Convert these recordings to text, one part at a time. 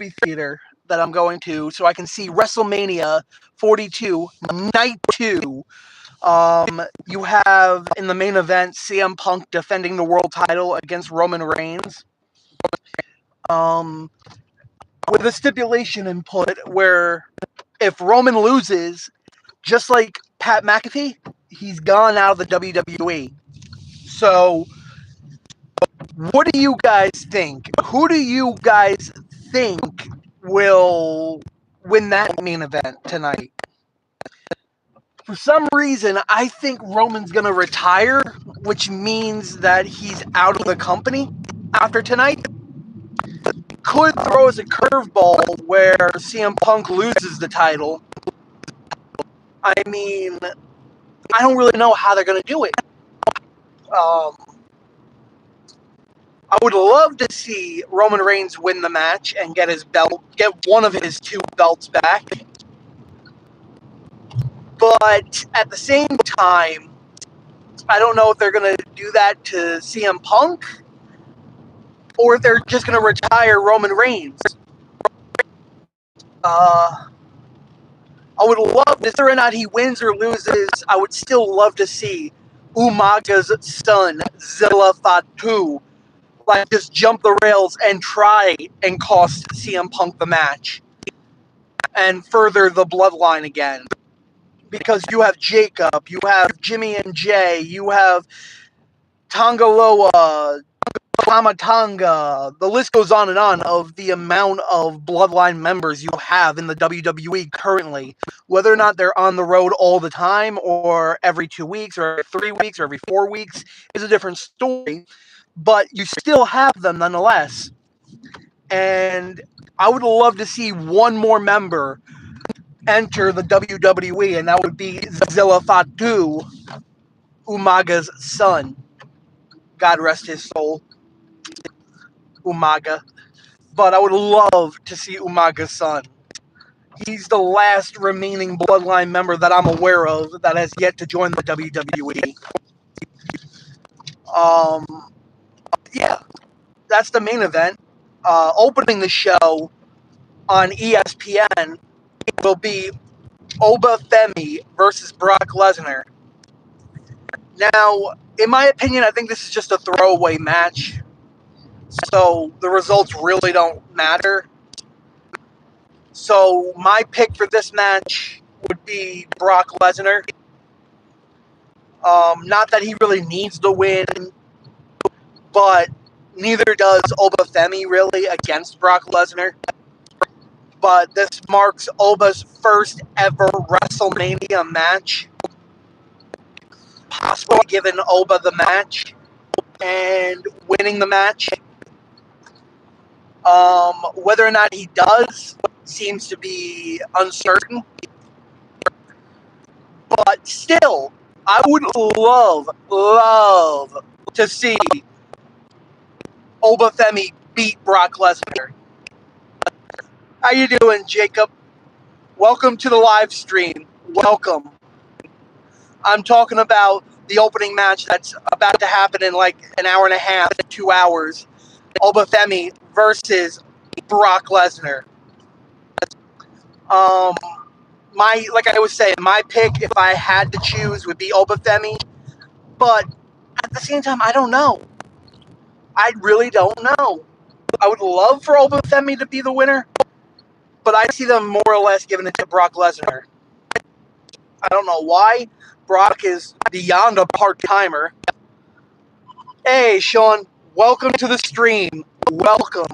movie theater that I'm going to so I can see WrestleMania 42, Night 2. You have in the main event CM Punk defending the world title against Roman Reigns. With a stipulation input where if Roman loses, just like Pat McAfee, he's gone out of the WWE. So, what do you guys think? Who do you guys think will win that main event tonight? For some reason, I think Roman's going to retire, which means that he's out of the company after tonight. Could throw us a curveball where CM Punk loses the title. I mean, I don't really know how they're going to do it. I would love to see Roman Reigns win the match and get his belt, get one of his 2 belts back. But at the same time, I don't know if they're going to do that to CM Punk or if they're just going to retire Roman Reigns. I would love, whether or not he wins or loses, I would still love to see Umaga's son, Zilla Fatu, just jump the rails and try and cost CM Punk the match and further the bloodline again. Because you have Jacob, you have Jimmy and Jay, you have Tangaloa, Tamatanga. The list goes on and on of the amount of bloodline members you have in the WWE currently. Whether or not they're on the road all the time or every 2 weeks or every 3 weeks or every 4 weeks is a different story. But you still have them nonetheless. And I would love to see one more member enter the WWE, and that would be Zilla Fatu, Umaga's son. God rest his soul, Umaga. But I would love to see Umaga's son. He's the last remaining bloodline member that I'm aware of that has yet to join the WWE. Yeah, that's the main event. Opening the show on ESPN will be Oba Femi versus Brock Lesnar. Now, in my opinion, I think this is just a throwaway match, so the results really don't matter. So my pick for this match would be Brock Lesnar. Not that he really needs the win, but neither does Oba Femi really against Brock Lesnar. But this marks Oba's first ever WrestleMania match. Possibly giving Oba the match and winning the match. Whether or not he does seems to be uncertain. But still, I would love to see Oba Femi beat Brock Lesnar. How you doing, Jacob? Welcome to the live stream. Welcome. I'm talking about the opening match that's about to happen in like an hour and a half, 2 hours. Oba Femi versus Brock Lesnar. Like I was saying, my pick, if I had to choose, would be Oba Femi. But at the same time, I don't know. I really don't know. I would love for Oba Femi to be the winner, but I see them more or less giving it to Brock Lesnar. I don't know why. Brock is beyond a part-timer. Hey, Sean, welcome to the stream. Welcome.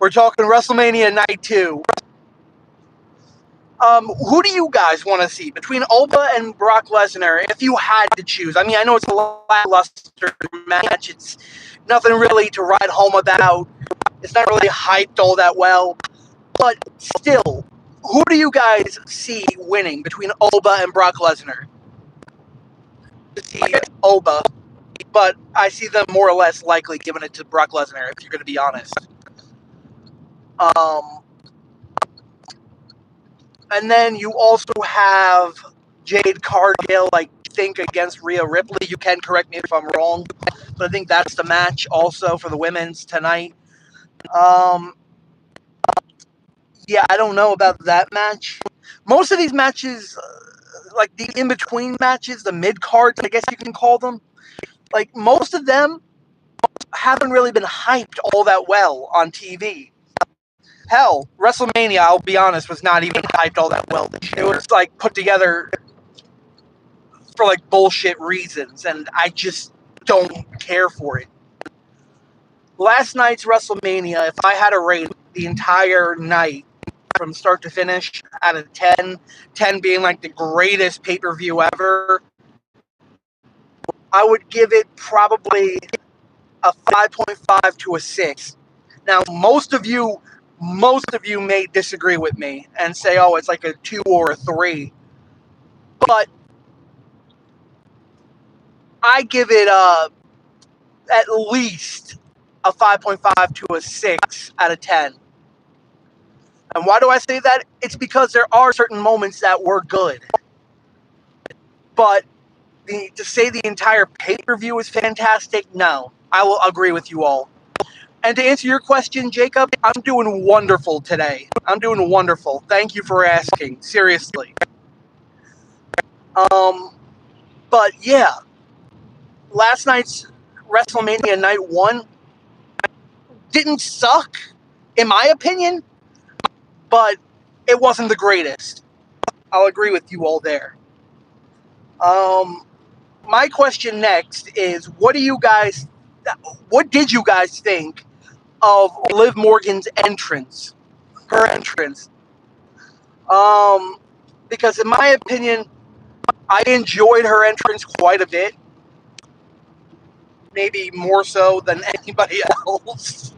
We're talking WrestleMania Night 2. Who do you guys want to see between Oba and Brock Lesnar if you had to choose? I mean, I know it's a lackluster match. It's nothing really to write home about. It's not really hyped all that well. But still, who do you guys see winning between Oba and Brock Lesnar? See Oba, but I see them more or less likely giving it to Brock Lesnar, if you're going to be honest. And then you also have Jade Cargill, I think, against Rhea Ripley. You can correct me if I'm wrong, but I think that's the match also for the women's tonight. yeah, I don't know about that match. Most of these matches, like the in-between matches, the mid-cards, I guess you can call them, like most of them haven't really been hyped all that well on TV. Hell, WrestleMania, I'll be honest, was not even hyped all that well. It was like put together for like bullshit reasons, and I just don't care for it. Last night's WrestleMania, if I had to rate the entire night from start to finish out of 10, 10 being like the greatest pay-per-view ever, I would give it probably a 5.5 to a 6. Now, most of you may disagree with me and say, oh, it's like a 2 or a 3. But I give it at least a 5.5 to a 6 out of 10. And why do I say that? It's because there are certain moments that were good. But to say the entire pay-per-view is fantastic, no. I will agree with you all. And to answer your question, Jacob, I'm doing wonderful today. I'm doing wonderful. Thank you for asking. Seriously. But yeah, last night's WrestleMania Night 1 didn't suck, in my opinion, but it wasn't the greatest. I'll agree with you all there. My question next is, what did you guys think of Liv Morgan's entrance? Her entrance. Because in my opinion, I enjoyed her entrance quite a bit. Maybe more so than anybody else.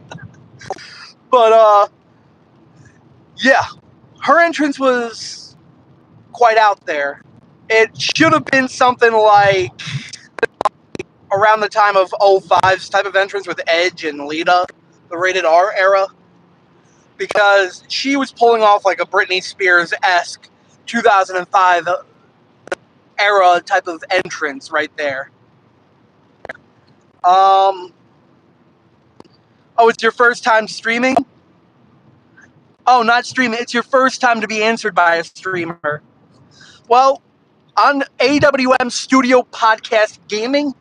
But, yeah. Her entrance was quite out there. It should have been something like around the time of 05's type of entrance with Edge and Lita, the Rated R era. Because she was pulling off like a Britney Spears-esque 2005 era type of entrance right there. Oh, it's your first time streaming? Oh, not streaming. It's your first time to be answered by a streamer. Well, on AWM Studio Podcast Gaming,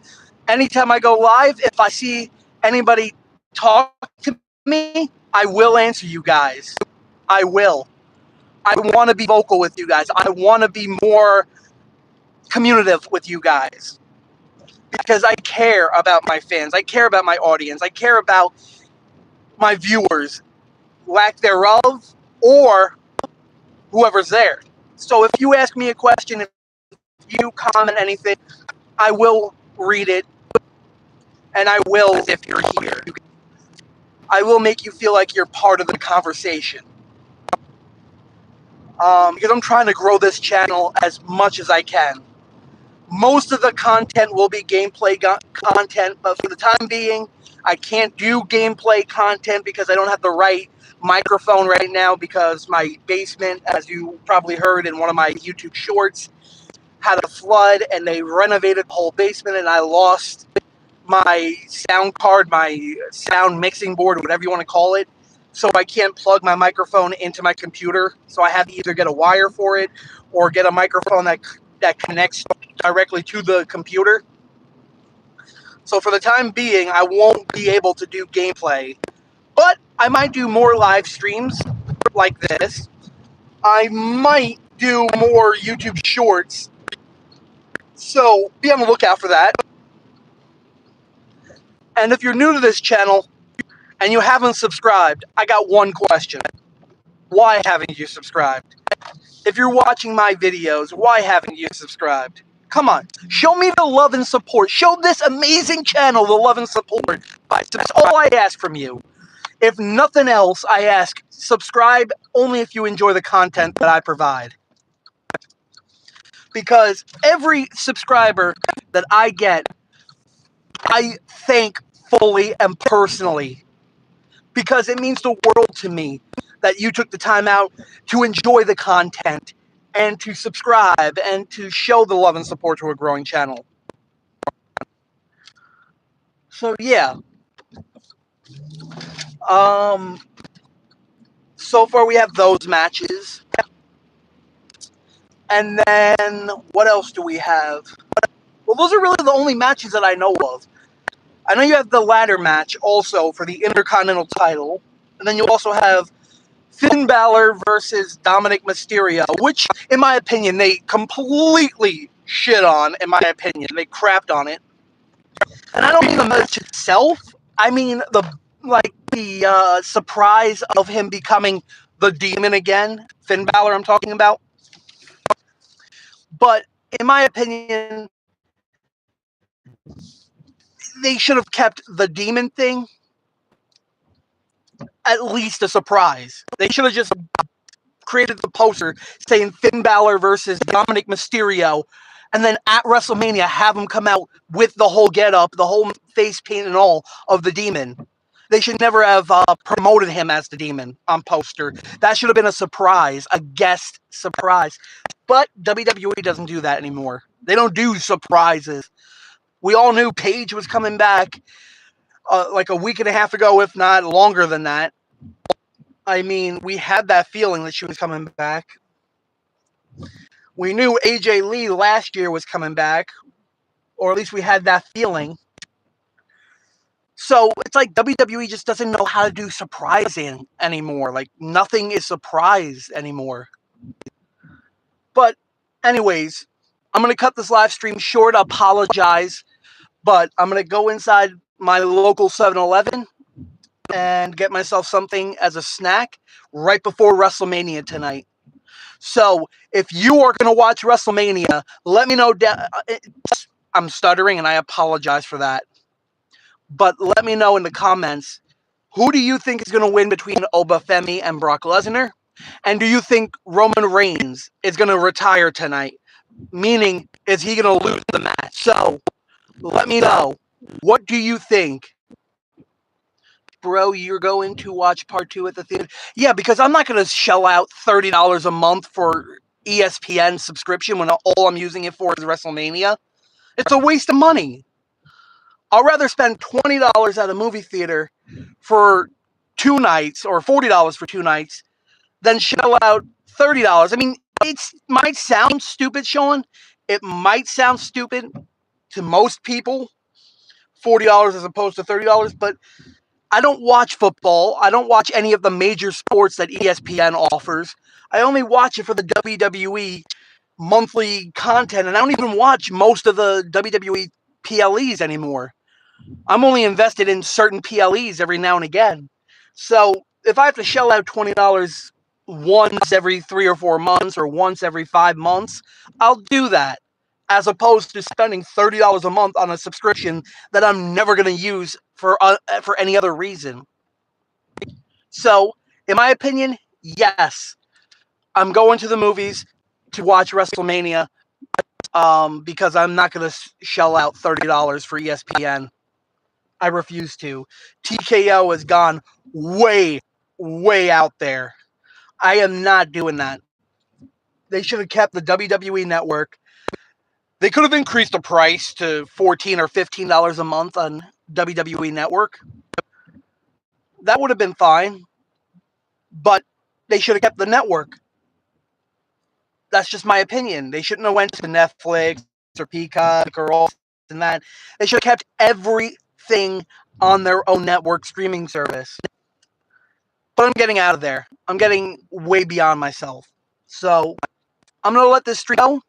anytime I go live, if I see anybody talk to me, I will answer you guys. I will. I want to be vocal with you guys. I want to be more communicative with you guys. Because I care about my fans. I care about my audience. I care about my viewers, lack thereof, or whoever's there. So if you ask me a question, if you comment anything, I will read it, and I will, if you're here, I will make you feel like you're part of the conversation. Because I'm trying to grow this channel as much as I can. Most of the content will be gameplay content, but for the time being, I can't do gameplay content because I don't have the right microphone right now, because my basement, as you probably heard in one of my YouTube shorts, had a flood and they renovated the whole basement, and I lost my sound card, my sound mixing board, whatever you want to call it. So I can't plug my microphone into my computer. So I have to either get a wire for it or get a microphone that connects directly to the computer. So for the time being, I won't be able to do gameplay. But I might do more live streams like this. I might do more YouTube shorts. So be on the lookout for that. And if you're new to this channel and you haven't subscribed, I got one question. Why haven't you subscribed? If you're watching my videos, why haven't you subscribed? Come on, show me the love and support. Show this amazing channel the love and support. That's all I ask from you. If nothing else, I ask subscribe only if you enjoy the content that I provide. Because every subscriber that I get, I thank fully and personally. Because it means the world to me that you took the time out to enjoy the content and to subscribe and to show the love and support to a growing channel. So yeah. so far we have those matches. And then, what else do we have? Well, those are really the only matches that I know of. I know you have the ladder match also for the Intercontinental title. And then you also have Finn Balor versus Dominic Mysterio, which, in my opinion, they completely shit on, in my opinion. They crapped on it. And I don't mean the match itself. I mean the surprise of him becoming the Demon again. Finn Balor, I'm talking about. But in my opinion, they should have kept the Demon thing at least a surprise. They should have just created the poster saying Finn Balor versus Dominic Mysterio, and then at WrestleMania have him come out with the whole getup, the whole face paint and all of the Demon. They should never have promoted him as the Demon on poster. That should have been a surprise, a guest surprise. But WWE doesn't do that anymore. They don't do surprises. We all knew Paige was coming back like a week and a half ago, if not longer than that. I mean, we had that feeling that she was coming back. We knew AJ Lee last year was coming back, or at least we had that feeling. So it's like WWE just doesn't know how to do surprising anymore. Like, nothing is surprise anymore. But anyways, I'm going to cut this live stream short. I apologize. But I'm going to go inside my local 7-Eleven and get myself something as a snack right before WrestleMania tonight. So if you are going to watch WrestleMania, let me know. I'm stuttering and I apologize for that. But let me know in the comments, who do you think is going to win between Obafemi and Brock Lesnar? And do you think Roman Reigns is going to retire tonight? Meaning, is he going to lose the match? So let me know. What do you think? Bro, you're going to watch part 2 at the theater? Yeah, because I'm not going to shell out $30 a month for ESPN subscription when all I'm using it for is WrestleMania. It's a waste of money. I'll rather spend $20 at a movie theater for 2 nights or $40 for 2 nights than shell out $30. I mean, it might sound stupid, Sean. It might sound stupid to most people, $40 as opposed to $30, but I don't watch football. I don't watch any of the major sports that ESPN offers. I only watch it for the WWE monthly content, and I don't even watch most of the WWE PLEs anymore. I'm only invested in certain PLEs every now and again. So if I have to shell out $20 once every 3 or 4 months or once every 5 months, I'll do that, as opposed to spending $30 a month on a subscription that I'm never going to use for any other reason. So, in my opinion, yes, I'm going to the movies to watch WrestleMania because I'm not going to shell out $30 for ESPN. I refuse to. TKO has gone way, way out there. I am not doing that. They should have kept the WWE Network. They could have increased the price to $14 or $15 a month on WWE Network. That would have been fine. But they should have kept the network. That's just my opinion. They shouldn't have went to Netflix or Peacock or all and that. They should have kept everything on their own network streaming service. But I'm getting out of there. I'm getting way beyond myself. So I'm going to let this stream go.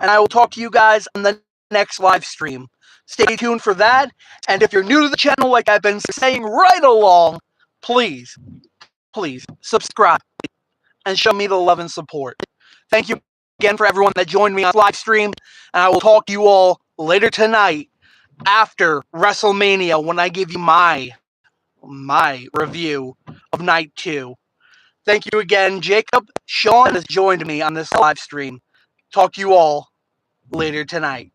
And I will talk to you guys on the next live stream. Stay tuned for that. And if you're new to the channel, like I've been saying right along, please subscribe and show me the love and support. Thank you again for everyone that joined me on live stream. And I will talk to you all later tonight after WrestleMania when I give you my review of Night 2. Thank you again, Jacob. Sean has joined me on this live stream. Talk to you all later tonight.